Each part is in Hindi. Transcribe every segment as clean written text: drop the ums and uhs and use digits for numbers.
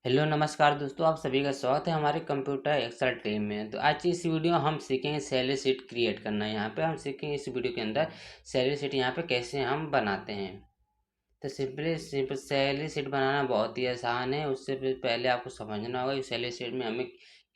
हेलो नमस्कार दोस्तों, आप सभी का स्वागत है हमारे कंप्यूटर एक्सेल टीम में। तो आज की इस वीडियो हम सीखेंगे सैलरी शीट क्रिएट करना। यहाँ पे हम सीखेंगे इस वीडियो के अंदर सैलरी शीट यहाँ पे कैसे हम बनाते हैं। तो सिंपल सैलरी शीट बनाना बहुत ही आसान है। उससे पहले आपको समझना होगा कि सैलरी शीट में हमें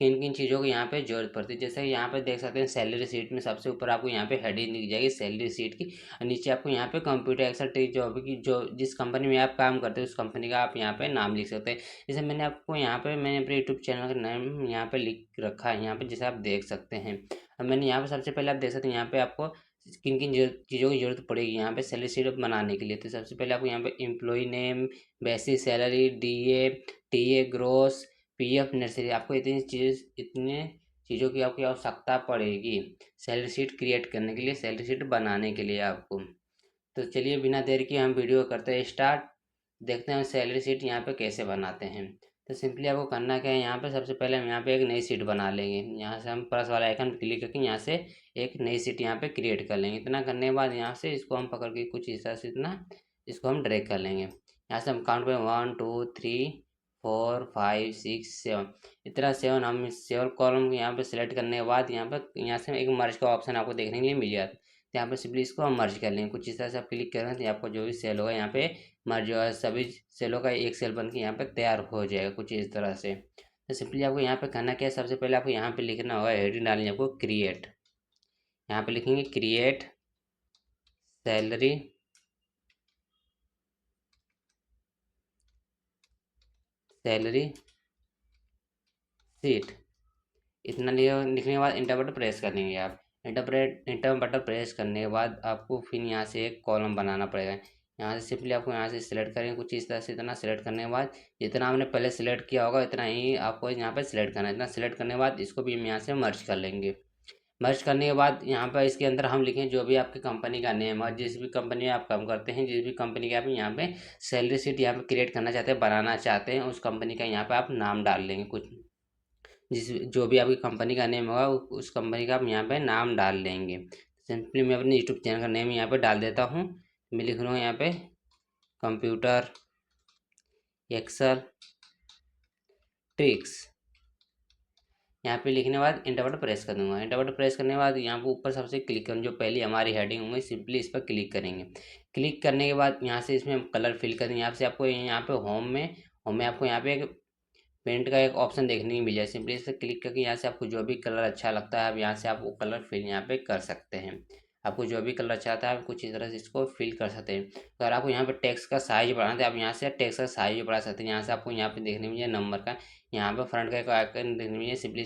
किन किन चीज़ों की यहाँ पे जरूरत पड़ती है। जैसे कि यहाँ पे देख सकते हैं सैलरी शीट में सबसे ऊपर आपको यहाँ पे हेडिंग दिख जाएगी सैलरी शीट की, और नीचे आपको यहाँ पे कंप्यूटर एक्सेल ट्री जॉब की जो जिस कंपनी में आप काम करते हो उस कंपनी का आप यहाँ पे नाम लिख सकते हैं। जैसे मैंने आपको यहाँ पे मैंने अपने यूट्यूब चैनल का नाम यहाँ पे लिख रखा है यहाँ पे, जैसे आप देख सकते हैं। अब मैंने यहाँ पे सबसे पहले आप देख सकते हैं यहाँ पे आपको किन किन चीज़ों की ज़रूरत पड़ेगी यहाँ पे सैलरी शीट बनाने के लिए। तो सबसे पहले आपको यहाँ पे employee name, basic salary, DA, TA, gross, PF, nursery, आपको इतने चीज़ों की आपकी आवश्यकता पड़ेगी सैलरी शीट क्रिएट करने के लिए, सैलरी शीट बनाने के लिए आपको। तो चलिए बिना देर के हम वीडियो करते हैं स्टार्ट। देखते हैं सैलरी शीट यहाँ पे कैसे बनाते हैं। तो सिंपली आपको करना क्या है, यहाँ पे सबसे पहले हम यहाँ पे एक नई शीट बना लेंगे। यहाँ से हम प्लस वाला आइकन क्लिक करके यहाँ से एक नई शीट यहाँ पे क्रिएट कर लेंगे। इतना करने के बाद यहाँ से इसको हम पकड़ के कुछ हिस्सा से इतना इसको हम ड्रैग कर लेंगे। यहाँ से हम काउंट करें 1 2 3 4 5 6 7, इतना 7 हम 7 कॉलम यहाँ पे सिलेक्ट करने के बाद यहाँ से एक मर्ज का ऑप्शन आपको देखने के लिए मिल जाता है। तो यहाँ पे सिंपली इसको हम मर्ज कर लेंगे। कुछ इस तरह से आप क्लिक करेंगे तो आपको जो भी सेल होगा यहाँ पे मर्ज होगा, सभी सेलों का एक सेल बन के यहाँ पे तैयार हो जाएगा कुछ इस तरह से। तो सिंपली आपको यहाँ पे करना क्या है, सबसे पहले आपको यहाँ पे लिखना होगा, हेडिंग डालनी है आपको क्रिएट। यहाँ पे लिखेंगे क्रिएट सैलरी सैलरी शीट। इतना लिखने के बाद इंटर बटन प्रेस कर लेंगे आप। इंटर बटन प्रेस करने के बाद आपको फिर यहाँ से एक कॉलम बनाना पड़ेगा। यहाँ से सिंपली आपको यहाँ से सिलेक्ट करेंगे कुछ इस तरह से। इतना सिलेक्ट करने के बाद जितना आपने पहले सिलेक्ट किया होगा इतना ही आपको यहाँ पे सिलेक्ट करना है। इतना सिलेक्ट करने के बाद इसको भी हम यहाँ से मर्ज कर लेंगे। मर्ज करने के बाद यहाँ पर इसके अंदर हम लिखें जो भी आपकी कंपनी का नेम और जिस भी कंपनी में आप काम करते हैं, जिस भी कंपनी का आप यहाँ पे सैलरी शीट यहाँ पे क्रिएट करना चाहते हैं, बनाना चाहते हैं, उस कंपनी का यहाँ पे आप नाम डाल लेंगे। कुछ जिस जो भी आपकी कंपनी का नेम होगा उस कंपनी का आप यहाँ पे नाम डाल लेंगे। सिंपली मैं अपने यूट्यूब चैनल का नेम यहाँ पे डाल देता हूँ। मैं लिख रहा हूँ यहाँ पे कंप्यूटर एक्सेल ट्रिक्स। यहाँ पे लिखने के बाद इंटर बटन प्रेस कर दूंगा। इंटर बटन प्रेस करने के बाद यहाँ पे ऊपर सबसे क्लिक करूँ, जो पहली हमारी हेडिंग होंगी सिंपली इस पर क्लिक करेंगे। क्लिक करने के बाद यहाँ से इसमें हम कलर फिल करेंगे। यहाँ से आपको यहाँ पे होम में आपको यहाँ पे एक पेंट का एक ऑप्शन देखने को मिल जाए। सिंपली इस पर क्लिक करके यहाँ से आपको जो भी कलर अच्छा लगता है आप यहाँ से आप वो कलर फिल यहाँ पे कर सकते हैं। आपको जो भी कलर अच्छा आता है आप कुछ इस तरह से इसको फिल कर सकते हैं। अगर आपको यहाँ पे टेक्स्ट का साइज बढ़ाना है आप यहाँ से टेक्स्ट का साइज भी बढ़ा सकते हैं। यहाँ से आपको यहाँ पे देखने में नंबर का यहाँ पे फ्रंट का एक आइकन देखने में सिंपली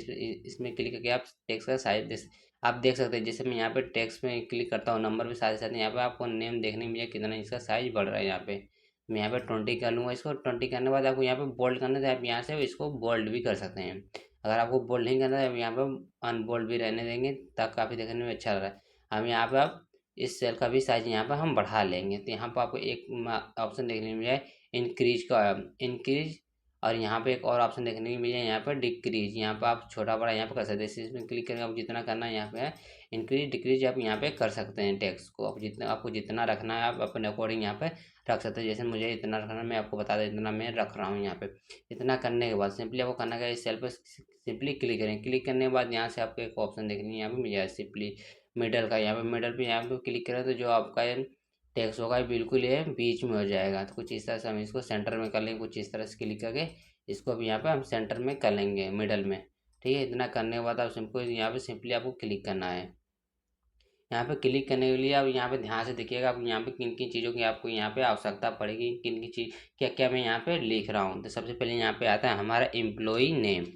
इसमें क्लिक करके आप टेक्स्ट का साइज आप देख सकते हैं। जैसे मैं यहाँ पे टेक्स्ट में क्लिक करता हूँ नंबर भी साथ ही साथ यहाँ पे आपको नेम देखने में कितना इसका साइज बढ़ रहा है। यहाँ पे मैं यहाँ पे 20 कर लूँगा इसको। 20 करने के बाद आपको यहाँ पे बोल्ड करना है तो आप यहाँ से इसको बोल्ड भी कर सकते हैं। अगर आपको बोल्ड नहीं करना है आप यहाँ पे अनबोल्ड भी रहने देंगे तब काफ़ी देखने में अच्छा लग रहा है। हम यहाँ पे आप इस सेल का भी साइज यहाँ पे हम बढ़ा लेंगे। तो यहाँ पे आपको एक ऑप्शन देखने में मिला इंक्रीज का, इंक्रीज, और यहाँ पे एक और ऑप्शन देखने को मिल जाए यहाँ पर डिक्रीज। यहाँ पे आप छोटा बड़ा यहाँ पे कर सकते हैं। इसमें क्लिक करके आप जितना करना है यहाँ पे है इंक्रीज डिक्रीज आप यहाँ पे कर सकते हैं। टेक्स्ट को आप जितना आपको जितना रखना है आप अपने अकॉर्डिंग यहाँ पे रख सकते हैं। जैसे मुझे इतना रखना है मैं आपको बता दें इतना मैं रख रहा हूँ यहाँ पे। इतना करने के बाद सिंपली आपको करना क्या है, इस सेल पर सिंपली क्लिक करें। क्लिक करने के बाद यहाँ से आपको एक ऑप्शन देखनी है यहाँ पे मिल जाए सिंपली मिडल का। यहाँ पे मिडल पे यहाँ पे क्लिक करें तो जो आपका टेक्स्ट होगा बिल्कुल ये बीच में हो जाएगा। तो कुछ इस तरह से हम इसको सेंटर में कर लेंगे। कुछ इस तरह से क्लिक करके इसको भी यहाँ पे हम सेंटर में कर लेंगे मिडल में। ठीक है, इतना करने के बाद आप सिंपल यहाँ पे सिंपली आपको क्लिक करना है। यहाँ पे क्लिक करने के लिए आप यहाँ पे ध्यान से देखिएगा आप यहाँ पे किन किन चीज़ों की आपको यहाँ पे आवश्यकता पड़ेगी, किन किन चीज़ क्या क्या मैं यहाँ पे लिख रहा हूँ। तो सबसे पहले यहाँ पे आता है हमारा एम्प्लॉई नेम।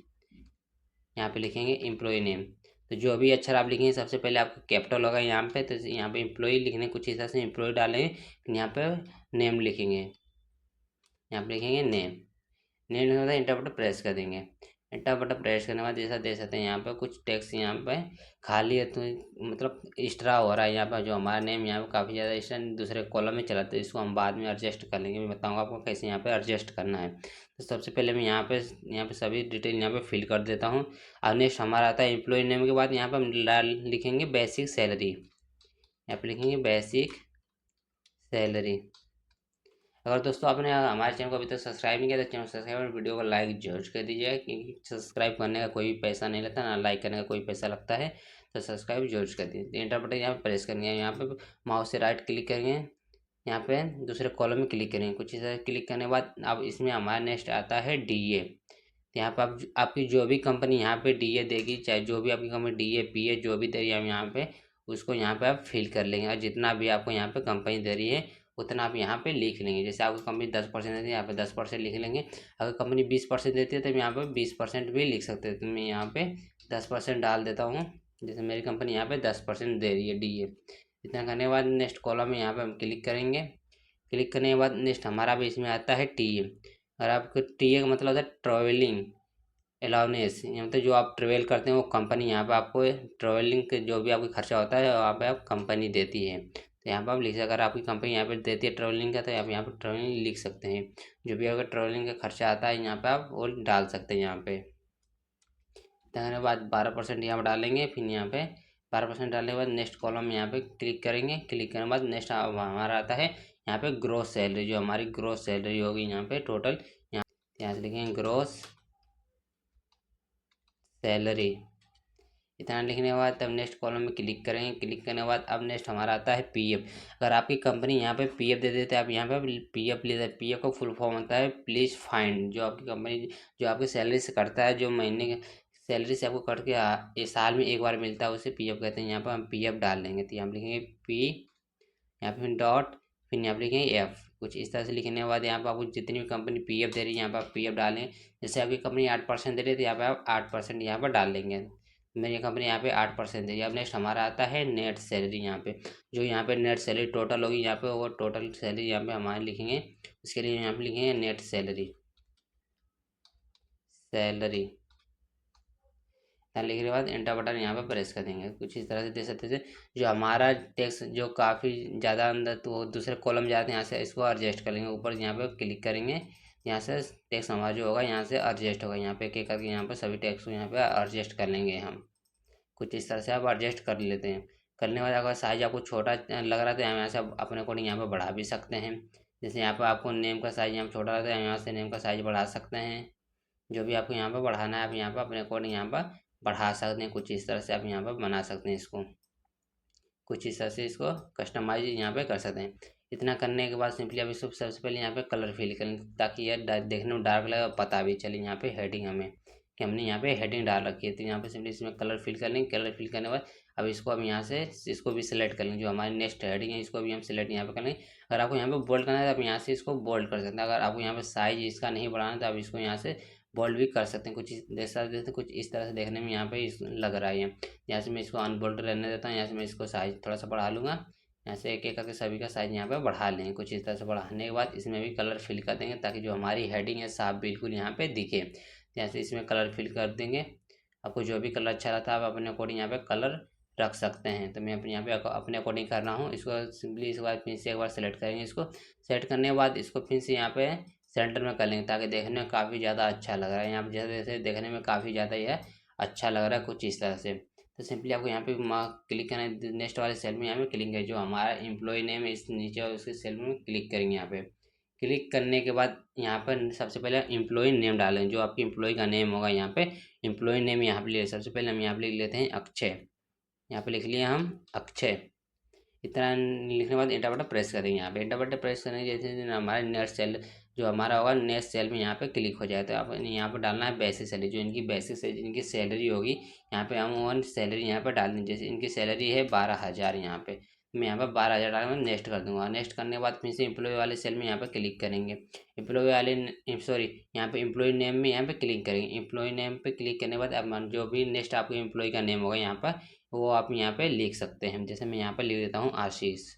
यहाँ पे लिखेंगे एम्प्लॉय नेम। तो जो भी अक्षर आप लिखेंगे सबसे पहले आपका कैपिटल होगा यहाँ पे। तो यहाँ पे एम्प्लॉय लिखने कुछ हिसाब से एम्प्लॉय डालेंगे, यहाँ पे नेम लिखेंगे। यहाँ पे लिखेंगे नेम। नेम लिखने के बाद इंटर बटन प्रेस कर देंगे। इंटर बटन प्रेस करने के बाद जैसा दे सकते हैं यहाँ पे कुछ टेक्स्ट यहाँ पे खाली है, तो मतलब एक्स्ट्रा हो रहा है यहाँ पे। जो हमारा नेम यहाँ पे काफ़ी ज़्यादा एक्स्ट्रा दूसरे कॉलम में चला, तो इसको हम बाद में एडजस्ट कर लेंगे। मैं बताऊँगा आपको कैसे यहाँ पे एडजस्ट करना है। तो सबसे पहले मैं यहाँ पे सभी डिटेल यहाँ पे फिल कर देता हूँ। अब नेक्स्ट हमारा आता है एम्प्लॉय नेम के बाद यहाँ पे हम लिखेंगे बेसिक सैलरी। यहाँ पे लिखेंगे बेसिक सैलरी। अगर दोस्तों आपने हमारे चैनल को अभी तक सब्सक्राइब नहीं किया तो चैनल सब्सक्राइब और वीडियो को लाइक जरूर कर दीजिएगा, क्योंकि सब्सक्राइब करने का कोई भी पैसा नहीं लगता, ना लाइक करने का कोई पैसा लगता है। तो सब्सक्राइब जरूर कर दीजिए। एंटर बटन यहाँ पे प्रेस करेंगे, यहाँ पे माउस से राइट क्लिक करेंगे, यहाँ पे दूसरे कॉलम में क्लिक करेंगे। कुछ इस तरह क्लिक करने के बाद अब इसमें हमारा नेक्स्ट आता है DA। तो यहाँ पे आप आपकी जो भी कंपनी यहाँ पे DA देगी, चाहे जो भी आपकी कंपनी DA PA जो भी दे रही है, हम यहाँ पे उसको यहाँ पे आप फिल कर लेंगे, और जितना भी आपको यहाँ पे कंपनी दे रही है उतना आप यहाँ पे लिख लेंगे। जैसे आपकी कंपनी 10% देती है, यहाँ पे 10% लिख लेंगे। अगर कंपनी 20% देती है तो यहाँ पे 20% भी लिख सकते हैं। तो मैं यहाँ पे 10% डाल देता हूँ। जैसे मेरी कंपनी यहाँ पे 10% दे रही है DA। इतना करने के बाद नेक्स्ट कॉलम में यहाँ पे हम क्लिक करेंगे। क्लिक करने के बाद नेक्स्ट हमारा भी इसमें आता है TA। और आपको TA का मतलब होता है ट्रैवलिंग अलाउंस, मतलब जो आप ट्रेवल करते हैं वो कंपनी यहाँ पे आपको ट्रैवलिंग के जो भी आपका खर्चा होता है वहाँ पे आप कंपनी देती है। तो यहाँ पर आप लिख सकते, अगर आपकी कंपनी यहाँ पे देती है ट्रैवलिंग का तो आप यहाँ पे ट्रैवलिंग लिख सकते हैं। जो भी अगर ट्रैवलिंग का खर्चा आता है यहाँ पे आप वो डाल सकते हैं यहाँ पे। डालने के बाद 12% यहाँ पर डालेंगे। फिर यहाँ पे 12% डालने के बाद नेक्स्ट कॉलम में यहाँ पे क्लिक करेंगे। क्लिक करने के बाद नेक्स्ट हमारा आता है यहाँ पे ग्रोस सैलरी, जो हमारी ग्रोस सैलरी होगी यहाँ पे टोटल, यहाँ से लिखेंगे ग्रोस सैलरी। इतना लिखने के बाद तब नेक्स्ट कॉलम में क्लिक करेंगे। क्लिक करने के बाद अब नेक्स्ट हमारा आता है PF। अगर आपकी कंपनी यहाँ पे PF दे देते हैं, आप यहाँ पे PF ले सकते। PF का फुल फॉर्म होता है प्लीज फाइंड। जो आपकी कंपनी जो आपकी सैलरी से कटता है, जो महीने के सैलरी से आपको कट के इस साल में एक बार मिलता है, उसे PF कहते हैं। यहाँ पर हम PF डाल देंगे। तो यहाँ पर लिखेंगे P, यहाँ पे फिर डॉट, फिर यहाँ पर लिखेंगे F। कुछ इस तरह से लिखने के बाद यहाँ पर आपको जितनी भी कंपनी PF दे रही है यहाँ पर आप PF डालें। जैसे आपकी कंपनी 8% दे रही है तो यहाँ पर आप 8% यहाँ पर डाल देंगे। मेरी कंपनी यहाँ पे 8% दे रही है। अब नेक्स्ट हमारा आता है नेट सैलरी। यहाँ पे जो यहाँ पे नेट सैलरी टोटल होगी, यहाँ पे वो टोटल सैलरी यहाँ पे हमारे लिखेंगे। उसके लिए यहाँ पे लिखेंगे नेट सैलरी, सैलरी। यहाँ लिखने के बाद एंटर बटन यहाँ पे प्रेस कर देंगे। कुछ इस तरह से दे सकते थे। जो हमारा टैक्स जो काफ़ी ज़्यादा अंदर तो दूसरे कॉलम जाते हैं, यहाँ से इसको एडजस्ट कर लेंगे। ऊपर यहाँ पे क्लिक करेंगे, यहाँ से टैक्स हमारा जो होगा यहाँ से एडजस्ट होगा। यहाँ पे एक एक करके यहाँ पे सभी टैक्स को यहाँ पे एडजस्ट कर लेंगे हम। कुछ इस तरह से आप एडजस्ट कर लेते हैं। करने के बाद अगर साइज आपको छोटा लग रहा है तो यहाँ से आप अपने अकॉर्डिंग यहाँ पे बढ़ा भी सकते हैं। जैसे यहाँ पे आपको नेम का साइज यहाँ छोटा लगता है, यहाँ से नेम का साइज बढ़ा सकते हैं। जो भी आपको यहाँ पे बढ़ाना है आप यहाँ पर अपने अकॉर्डिंग यहाँ पर बढ़ा सकते हैं। कुछ इस तरह से आप यहाँ पर बना सकते हैं इसको। कुछ इस तरह से इसको कस्टमाइज यहाँ पे कर सकते हैं। इतना करने के बाद सिंपली आप इसको सबसे पहले यहाँ पे कलर फिल करें, ताकि यह देखने में डार्क लगे और पता भी चले यहाँ पे हेडिंग हमें कि हमने यहाँ पे हेडिंग डाल रखी है। तो यहाँ पे सिंपली इसमें कलर फिल कर लेंगे। कलर फिल करने के बाद अब इसको हम यहाँ से इसको भी सिलेक्ट कर लेंगे। जो हमारी नेक्स्ट हेडिंग है इसको भी हम सिलेक्ट यहाँ पे कर लेंगे। अगर आपको यहाँ पे बोल्ड करना है तो आप यहाँ से इसको बोल्ड कर सकते हैं। अगर आपको यहाँ पे साइज इसका नहीं बढ़ाना है तो आप इसको यहाँ से बोल्ड भी कर सकते हैं। कुछ जैसा जैसे कुछ इस तरह से देखने में यहाँ पे लग रहा है। यहाँ से मैं इसको अनबोल्ड रहने देता हूँ। यहाँ से मैं इसको साइज थोड़ा सा बढ़ा लूँगा। यहाँ से एक एक करके सभी का साइज यहाँ पे बढ़ा लेंगे। कुछ इस तरह से बढ़ाने के बाद इसमें भी कलर फिल कर देंगे, ताकि जो हमारी हेडिंग है साफ बिल्कुल यहाँ पे दिखे। यहाँ से इसमें कलर फिल कर देंगे। आपको जो भी कलर अच्छा लगता है आप अपने अकॉर्डिंग यहाँ पे कलर रख सकते हैं। तो मैं अपने यहाँ पे अपने अकॉर्डिंग कर रहा हूँ। इसको सिंपली इस बार फिर से एक बार सेलेक्ट करेंगे। इसको सेलेक्ट करने के बाद इसको फिर से यहाँ पे सेंटर में कर लेंगे, ताकि देखने में काफ़ी ज़्यादा अच्छा लग रहा है। यहाँ पे जैसे जैसे देखने में काफ़ी ज़्यादा यह अच्छा लग रहा है कुछ इस तरह से। तो सिंपली आपको यहाँ पे क्लिक करना है। नेक्स्ट वाले सेल में यहाँ पे क्लिक है, जो हमारा एम्प्लॉय नेम है इस नीचे और उसके सेल में क्लिक करेंगे। यहाँ पे क्लिक करने के बाद यहाँ पर सबसे पहले एम्प्लॉय नेम डालें, जो आपकी एम्प्लॉय का नेम होगा। यहाँ पे एम्प्लॉय नेम यहाँ पे ले सबसे पहले हम यहाँ पे लिख लेते हैं अक्षय। यहाँ पे लिख लिया हम अक्षय। इतना लिखने के बाद एंटर बटन प्रेस करेंगे। यहाँ पे एंटर बटन प्रेस करने जैसे हमारा नेक्स्ट सेल जो हमारा होगा नेक्स्ट सेल में यहाँ पे क्लिक हो जाए। तो आप यहाँ पे डालना है बेसिक सैलरी, जो इनकी बेसिक सैलरी इनकी सैलरी होगी। यहाँ पे हम वन सैलरी यहाँ पे डालनी, जैसे इनकी सैलरी है 12,000। यहाँ पे मैं यहाँ पे 12,000 डाल नेक्स्ट कर दूंगा। नेक्स्ट करने के बाद फिर से एम्प्लॉय वाले सेल में यहाँ पे क्लिक करेंगे। एम्प्लॉय वाले सॉरी यहाँ पे एम्प्लॉय नेम में यहाँ पे क्लिक करेंगे। एम्प्लॉय नेम पे क्लिक करने के बाद अब जो भी नेक्स्ट आपके एम्प्लॉय का नेम होगा यहाँ पर वो आप यहाँ पे लिख सकते हैं। जैसे मैं यहाँ पे लिख देता हूँ आशीष।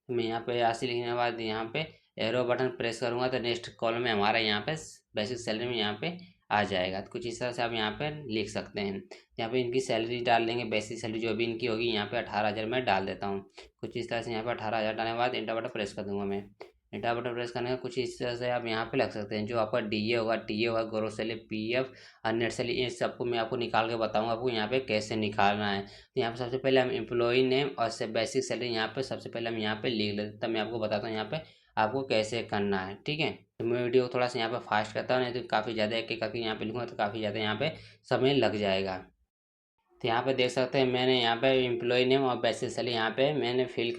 मैं यहाँ पे आशीष लिखने के बाद यहाँ पे एरो बटन प्रेस करूँगा तो नेक्स्ट कॉलम में हमारा यहाँ पे बेसिक सैलरी में यहाँ पे आ जाएगा। तो कुछ इस तरह से आप यहाँ पे लिख सकते हैं। यहाँ पे इनकी सैलरी डाल देंगे, बेसिक सैलरी जो भी इनकी होगी यहाँ पे 18,000 मैं डाल देता हूँ। कुछ इस तरह से यहाँ पे 18,000 डालने के बाद एंटर बटन प्रेस कर दूंगा मैं। एंटर बटन प्रेस करने का कुछ इस तरह से आप यहाँ पे लग सकते हैं। जो आपका DA होगा, TA होगा, ग्रोस सैलरी, PF और नेट सैलरी, इन सबको मैं आपको निकाल के बताऊँगा आपको यहाँ पे कैसे निकालना है। तो यहाँ पे सबसे पहले हम एम्प्लॉई नेम और से बेसिक सैलरी यहाँ पे सबसे पहले हम यहाँ पे लिख लेते हैं, तब मैं आपको बताता हूँ यहाँ पे आपको कैसे करना है। ठीक है, तो मैं वीडियो को थोड़ा सा यहाँ पे फास्ट करता हूँ, नहीं तो काफ़ी ज़्यादा एक एक करके यहाँ पे लिखूँगा तो काफ़ी ज़्यादा यहाँ पे समय लग जाएगा। तो यहाँ पे देख सकते हैं मैंने यहाँ पे एम्प्लॉय नेम और बेसिस सैलरी यहाँ पे मैंने फिल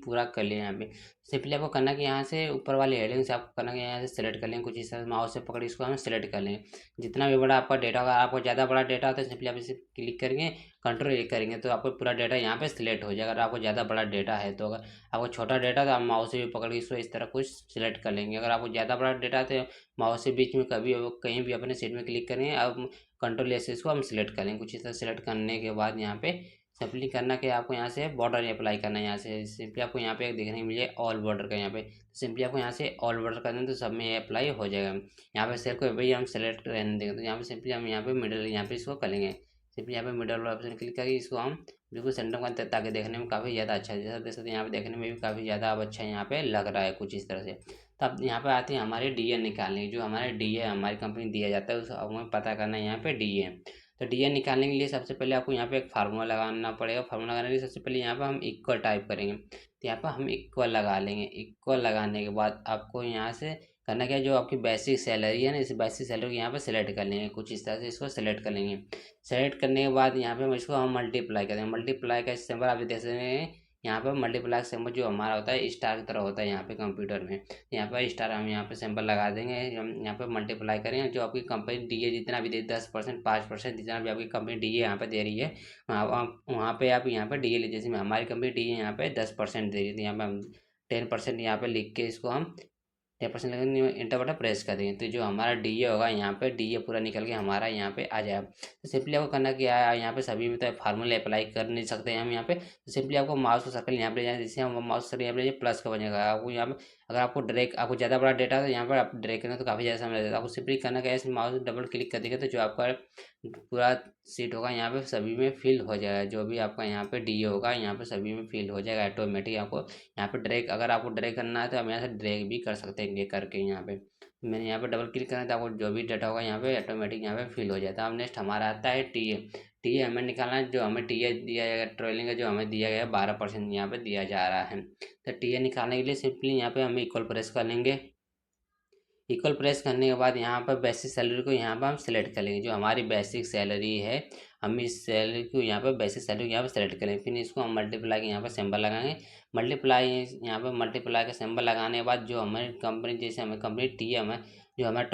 पूरा कर लिया। यहाँ पे सिंपली आपको करना कि यहाँ से ऊपर वाले हेडिंग से आपको करना कि यहाँ से सेलेक्ट कर लेंगे, कुछ इस तरह से माउस से पकड़ इसको हम सेलेक्ट कर लेंगे। जितना भी बड़ा आपका डेटा होगा, आपको ज़्यादा बड़ा डेटा होता है सिंपली आप इसे क्लिक करेंगे, कंट्रोल ए करेंगे तो आपको पूरा डेटा यहाँ पे सिलेक्ट हो जाएगा। अगर आपको ज़्यादा बड़ा डेटा है तो, अगर आपको छोटा डेटा तो आप माउस से भी पकड़ के इसको इस तरह कुछ सिलेक्ट कर लेंगे। अगर आपको ज़्यादा बड़ा डेटा तो माउस से बीच में कभी कहीं भी अपने सीट में क्लिक करेंगे, आप कंट्रोल एस इसको हम सिलेक्ट करेंगे। कुछ इस तरह सेलेक्ट करने के बाद यहाँ पे सिंपली करना कि आपको यहाँ से बॉर्डर अप्लाई करना है। यहाँ से सिंपली आपको यहाँ पे देखने को मिले ऑल बॉर्डर का, यहाँ पे सिंपली आपको यहाँ से ऑल बॉर्डर कर दें तो सब में ये अप्लाई हो जाएगा। यहाँ पे सेल को भाई हम सेलेक्ट रहने देंगे, तो यहाँ पे सिंपली हम यहाँ पे मिडल यहाँ पे इसको करेंगे। सिंपली यहाँ पे मिडल वाला ऑप्शन क्लिक करके इसको हम बिल्कुल सेंटर में, ताकि देखने में काफ़ी ज़्यादा अच्छा है। जैसा देख सकते हैं यहाँ पे देखने में भी काफ़ी ज़्यादा अब अच्छा यहाँ पे लग रहा है कुछ इस तरह से। तब यहाँ पे आती है हमारी डी ए निकालने की। जो हमारे डी ए हमारी कंपनी दिया जाता है उस हमें पता करना है यहाँ पे डी ए। तो डी ए निकालने के लिए सबसे पहले आपको यहाँ पे एक फार्मूला लगाना पड़ेगा। फार्मूला लगाने के लिए सबसे पहले यहाँ पे हम इक्वल टाइप करेंगे, तो यहाँ पर हम इक्वल लगा लेंगे। इक्वल लगाने के बाद आपको यहाँ से करना क्या है, जो आपकी बेसिक सैलरी है ना, इस बेसिक सैलरी को यहाँ पे सेलेक्ट कर लेंगे। कुछ इस तरह से इसको सेलेक्ट कर लेंगे। सेलेक्ट करने के बाद यहाँ पे हम इसको हम मल्टीप्लाई करेंगे। मल्टीप्लाई का सिंबल आप देख सकते हैं, यहाँ पर मल्टीप्लाई सिंबल जो हमारा होता है स्टार की तरह होता है यहाँ पे कंप्यूटर में। यहाँ पर स्टार हम यहाँ पे सिंबल लगा देंगे। हम यहाँ पे मल्टीप्लाई करेंगे, जो आपकी कंपनी डी ए जितना भी दे 10%, 5% जितना भी आपकी कंपनी डी ए यहाँ पे दे रही है, वहाँ पे आप यहाँ पे डी ए लीजिए। जैसे हमारी कंपनी डी ए यहाँ पे 10% दे रही थी, यहाँ पे हम 10% यहाँ पे लिख के इसको हम 10% लगेंगे, इंटर बटन प्रेस कर देंगे। तो जो हमारा डी ए होगा यहाँ पे डी ए पूरा निकल के हमारा यहाँ पे आ जाएगा। तो सिंपली आपको करना क्या है, यहाँ पे सभी में तो फार्मूले अप्लाई कर नहीं सकते हैं हम यहाँ पे। तो सिंपली आपको माउस को सर्कल यहाँ पे ले जाए, जैसे हम माउस सर्कल यहाँ पे प्लस का बनेगा। आपको यहाँ पे अगर आपको ड्रैग, आपको ज़्यादा बड़ा डेटा है तो यहाँ पर आप ड्रैग करें तो काफ़ी ज़्यादा समय लगेगा। आपको सिंपली करना क्या है, माउस डबल क्लिक कर देंगे तो जो आपका पूरा सीट होगा यहाँ पे सभी में फिल हो जाएगा। जो भी आपका यहाँ पे डी ए होगा यहाँ पे सभी में फिल हो जाएगा ऑटोमेटिक। आपको यहाँ पे ड्रैग, अगर आपको ड्रैग करना है तो आप यहाँ से ड्रैग भी कर सकते हैं ये करके। यहाँ पे मैंने यहाँ पे डबल क्लिक करना है तो आपको जो भी डाटा होगा यहाँ पे ऑटोमेटिक यहाँ पे फिल हो जाता है। अब नेक्स्ट हमारा आता है टी ए। टी ए हमें निकालना है। जो हमें टी ए दिया जाएगा ट्रेलिंग का, जो हमें दिया गया 12% यहाँ पे दिया जा रहा है। तो टी ए निकालने के लिए सिंपली यहाँ पे हमें इक्वल प्रेस कर लेंगे। इक्वल प्रेस करने के बाद यहाँ पर बेसिक सैलरी को यहाँ पर हम सेलेक्ट कर लेंगे। जो हमारी बेसिक सैलरी है, हम इस सैलरी को यहाँ पर बेसिक सैलरी को यहाँ पर सेलेक्ट करेंगे। फिर इसको हम मल्टीप्लाई के यहाँ पर सिंबल लगाएंगे। मल्टीप्लाई यहाँ पर मल्टीप्लाई का सिंबल लगाने के बाद जो हमारी कंपनी, जैसे हमें कंपनी टी है, हमें जो हमारा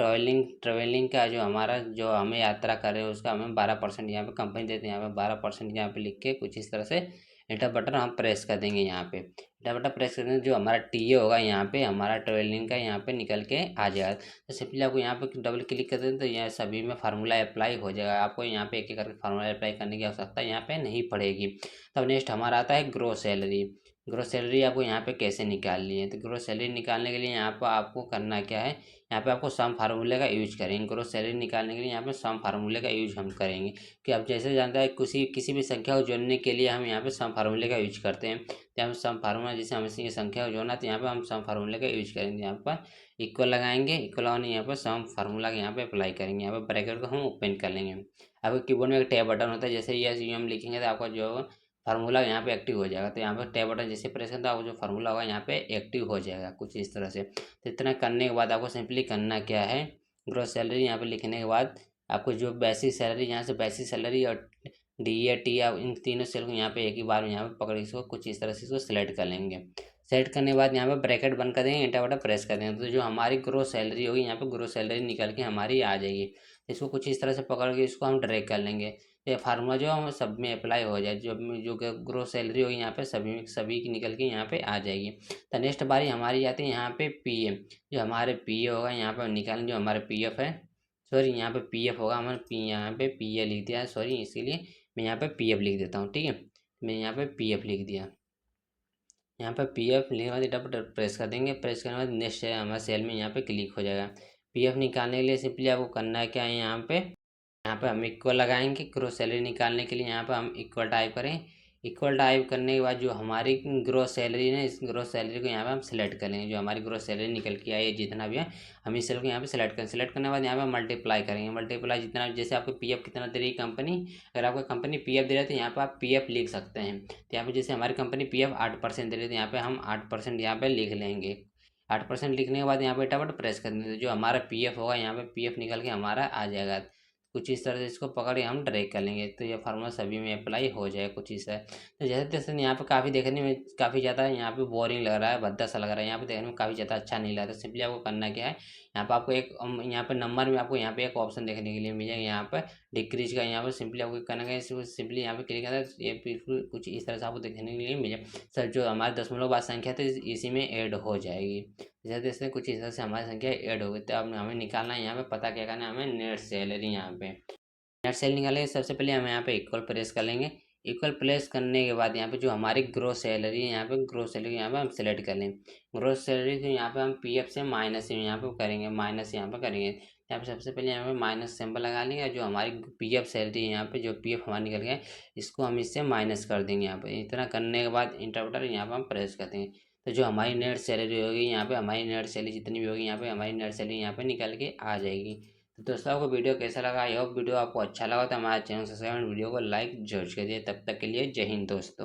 ट्रेवलिंग का जो हमारा जो हमें यात्रा कर रहे हैं उसका हमें 12% यहाँ पे कंपनी देते हैं। यहाँ पे 12% यहाँ पे लिख के कुछ इस तरह से एंटर बटन हम प्रेस कर देंगे। यहाँ पे एंटर बटन प्रेस कर देंगे, जो हमारा टी ए होगा यहाँ पे हमारा ट्रेवलिंग का यहाँ पे निकल के आ जाएगा। तो सिंपली आपको यहाँ पे डबल क्लिक कर दें तो यहाँ सभी में फार्मूला अप्लाई हो जाएगा। आपको यहाँ पे एक एक करके फार्मूला अप्लाई करने की आवश्यकता यहाँ पे नहीं पड़ेगी। तब नेक्स्ट हमारा आता है ग्रोस सैलरी। ग्रोस सैलरी आपको यहाँ पे कैसे निकालनी है, तो ग्रोस सैलरी निकालने के लिए यहाँ पर आपको करना क्या है, यहाँ पे आपको सम फार्मूले का यूज करेंगे। ग्रोस सैलरी निकालने के लिए यहाँ पे सम फार्मूले का यूज हम करेंगे। कि आप जैसे जानते हैं किसी भी संख्या को जोड़ने के लिए हम यहाँ पे सम फार्मूले का यूज करते हैं। तो हम सम फार्मूला, जैसे हमें ये संख्या को जोड़ना तो यहाँ पे हम सम फार्मूले का यूज करेंगे। यहाँ पर इक्वल लगाएंगे, इक्वल लगाने यहाँ पर सम फार्मूला यहाँ पे अप्लाई करेंगे। यहाँ पे ब्रैकेट को हम ओपन कर लेंगे। आपके कीबोर्ड में एक टैब बटन होता है, जैसे ये हम लिखेंगे तो आपका जो फार्मूला यहाँ पे एक्टिव हो जाएगा। तो यहाँ पे टैब बटन जैसे प्रेस करते हैं आपको जो फार्मूला होगा यहाँ पे एक्टिव हो जाएगा कुछ इस तरह से। तो इतना करने के बाद आपको सिंपली करना क्या है, ग्रोस सैलरी यहाँ पे लिखने के बाद आपको जो बेसिक सैलरी, यहाँ से बेसिक सैलरी और डी ए टी आप इन तीनों सेल को यहाँ पे एक ही बार में यहाँ पे पकड़ इसको कुछ इस तरह से इसको सेलेक्ट कर लेंगे। सेलेक्ट करने के बाद यहाँ पे ब्रैकेट बंद कर देंगे, एंटर बटन प्रेस कर देंगे। तो जो हमारी ग्रोस सैलरी होगी यहाँ पे ग्रोस सैलरी निकल के हमारी आ जाएगी। इसको कुछ इस तरह से पकड़ के इसको हम ड्रैग कर लेंगे। ये फार्मूला जो हम सब में अप्लाई हो जाए, जो ग्रोस सैलरी होगी यहाँ पे सभी की निकल के यहाँ पे आ जाएगी। तो नेक्स्ट बारी हमारी आती है यहाँ पे पी ए। जो हमारे पी ए होगा यहाँ पे निकालें, जो हमारे पी एफ है, सॉरी यहाँ पे पी एफ होगा, हमारे यहाँ पे पी ए लिख दिया है, सॉरी इसीलिए मैं यहाँ पे पी एफ लिख देता हूँ। ठीक है, मैं यहाँ पे पी एफ लिख दिया। यहाँ पे पी एफ लिखने के बाद इधर प्रेस कर देंगे। प्रेस करने के बाद नेक्स्ट हमारे सेल में यहाँ पे क्लिक हो जाएगा। पी एफ निकालने के लिए सिंपली आपको करना है क्या है, यहाँ पे हम इक्वल लगाएंगे। ग्रोस सैलरी निकालने के लिए यहाँ पे हम इक्वल टाइप करें। इक्वल टाइप करने के बाद जो हमारी ग्रोस सैलरी है, इस ग्रोस सैलरी को यहाँ पे हम सेलेक्ट कर लेंगे। जो हमारी ग्रोस सैलरी निकल के आई है जितना भी है, हम इस सेल को यहाँ पे सेलेक्ट करें। सेलेक्ट करने के बाद यहाँ पे मल्टीप्लाई करेंगे। मल्टीप्लाई जितना, जैसे आपको पी एफ कितना दे रही है कंपनी, अगर आपको कंपनी पी एफ दे रही है तो यहाँ पर आप पी एफ लिख सकते हैं। तो यहाँ पे जैसे हमारी कंपनी पी एफ 8% दे रही है तो यहाँ पे हम 8% यहाँ पे लिख लेंगे। 8% लिखने के बाद यहाँ पे फटाफट प्रेस कर देंगे, तो जो हमारा पीएफ होगा यहाँ पे पीएफ निकल के हमारा आ जाएगा। कुछ इस तरह से इसको पकड़ के हम ड्रैग कर लेंगे, तो ये फार्मूला सभी में अप्लाई हो जाएगा कुछ इस तरह। तो जैसे जैसे यहाँ पे काफ़ी देखने में काफ़ी ज़्यादा यहाँ पे बोरिंग लग रहा है, भद्दा सा लग रहा है, यहाँ पे देखने में काफ़ी ज़्यादा अच्छा नहीं लग रहा। तो सिंपली आपको करना क्या है, यहाँ पे आपको एक यहाँ पे नंबर में आपको यहाँ पे एक ऑप्शन देखने के लिए मिल जाएगा, यहाँ पे डिक्रीज का। यहाँ पे सिंपली आपको करना है, इसको सिंपली यहाँ पे क्लिक करना है, ये बिल्कुल कुछ इस तरह से आपको देखने के लिए मिल जाए। सर जो हमारे दशमलव बाद संख्या है तो इसी में ऐड हो जाएगी। जैसे जैसे कुछ इस तरह से हमारी संख्या ऐड हो गई, तो अब हमें निकालना है यहाँ पे, पता क्या करना है हमें, नेट सैलरी। यहाँ पे नेट सैलरी निकालेंगे, सबसे पहले हम यहाँ पे इक्वल प्रेस कर लेंगे। इक्वल प्रेस करने के बाद यहाँ पे जो हमारी ग्रोस सैलरी है, यहाँ पे ग्रोस सैलरी यहाँ पे हम सेलेक्ट कर लेंगे। ग्रोस सैलरी तो यहाँ पे हम पीएफ से माइनस यहाँ पे करेंगे, माइनस यहाँ पे करेंगे। यहाँ पे सबसे पहले यहाँ पे माइनस सिंबल लगा लेंगे, जो हमारी पीएफ सैलरी है यहाँ पे, जो पीएफ हमारा निकल गया है, इसको हम इससे माइनस कर देंगे। यहाँ पे इतना करने के बाद इंटर बटन यहाँ पे हम प्रेस कर देंगे, तो जो हमारी नेट सैलरी होगी यहाँ पे, हमारी नेट सैलरी जितनी भी होगी यहाँ पे, हमारी नेट सैलरी यहाँ पे निकल के आ जाएगी। तो दोस्तों आपको वीडियो कैसा लगा, आई होप वीडियो आपको अच्छा लगा, तो हमारे चैनल सब्सक्राइब वीडियो को लाइक जरूर करिए। तब तक के लिए जय हिंद दोस्तों।